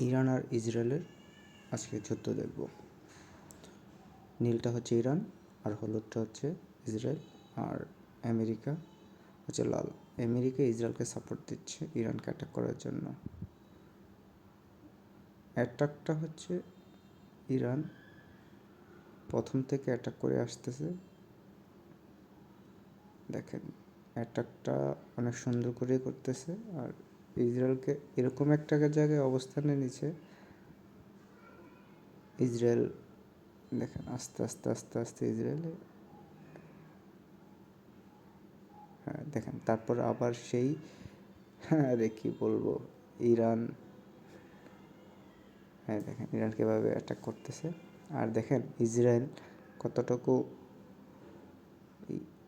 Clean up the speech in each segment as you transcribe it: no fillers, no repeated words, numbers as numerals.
Iran আর ইসরায়েলের আজকে যুদ্ধ দেখব। নীলটা হচ্ছে ইরান আর হলুদটা হচ্ছে ইসরায়েল, আর আমেরিকা হচ্ছে লাল। আমেরিকা ইসরায়েলকে সাপোর্ট দিচ্ছে ইরানকে অ্যাটাক করার জন্য। অ্যাটাকটা হচ্ছে ইরান প্রথম থেকে অ্যাটাক করে আসতেছে। দেখেন অ্যাটাকটা অনেক সুন্দর করে করতেছে, আর ইসরায়েলকে এরকম একটা জায়গায় অবস্থানে নিচ্ছে। ইসরায়েল দেখেন আস্তে আস্তে আস্তে আস্তে ইসরায়েলে, হ্যাঁ দেখেন তারপর আবার সেই, আরে কি বলবো, ইরান, হ্যাঁ দেখেন ইরান কীভাবে অ্যাটাক করতেছে। আর দেখেন ইসরায়েল কতটুকু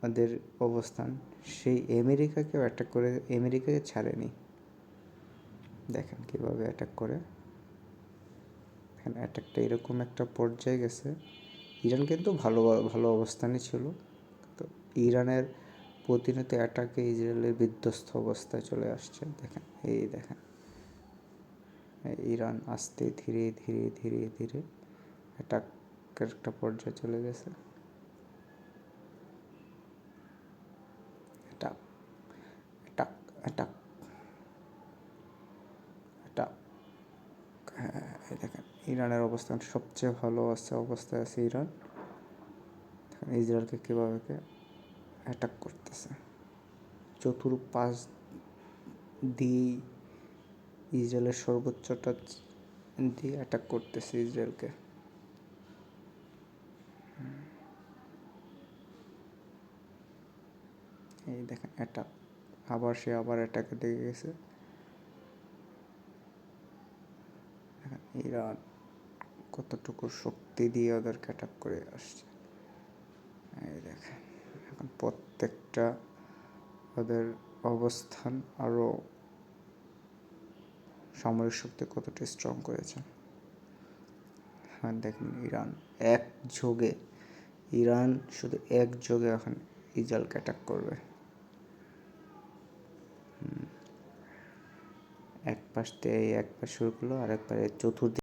ওদের অবস্থান, সেই আমেরিকাকেও অ্যাটাক করে, আমেরিকাকে ছাড়েনি। দেখেন কীভাবে অ্যাটাক করে। দেখেন অ্যাটাকটা এরকম একটা পর্যায়ে গেছে। ইরান কিন্তু ভালো ভালো অবস্থানে ছিল, তো ইরানের প্রতিনিয়ত অ্যাটাকে ইসরায়েলের বিধ্বস্ত অবস্থায় চলে আসছে। দেখেন এই দেখেন ইরান আস্তে ধীরে ধীরে ধীরে ধীরে অ্যাটাকের একটা পর্যায়ে চলে গেছে। অ্যাটাক অ্যাটাক অ্যাটাক অ্যাটাক, হ্যাঁ দেখেন ইরানের অবস্থান সবচেয়ে ভালো অবস্থায় আছে ইরান। দেখেন ইসরায়েলকে কীভাবে অ্যাটাক করতেছে, চতুর্পাশ দিয়ে ইসরায়েলের সর্বোচ্চটা দিয়ে অ্যাটাক করতেছে ইসরায়েলকে। এই দেখেন অ্যাটাক, আবার অ্যাটাকে দেখে গেছে। ইরান কতটুকু শক্তি দিয়ে ওদেরকে অ্যাটাক করে আসছে। এই দেখেন এখন প্রত্যেকটা ওদের অবস্থান আরও সামরিক শক্তি কতটা স্ট্রং করেছে। হ্যাঁ দেখেন ইরান শুধু একযোগে এখন ইসরায়েলকে অ্যাটাক করবে। এক পাশ শুরু করলো, আর একবারে চতুর্দিকে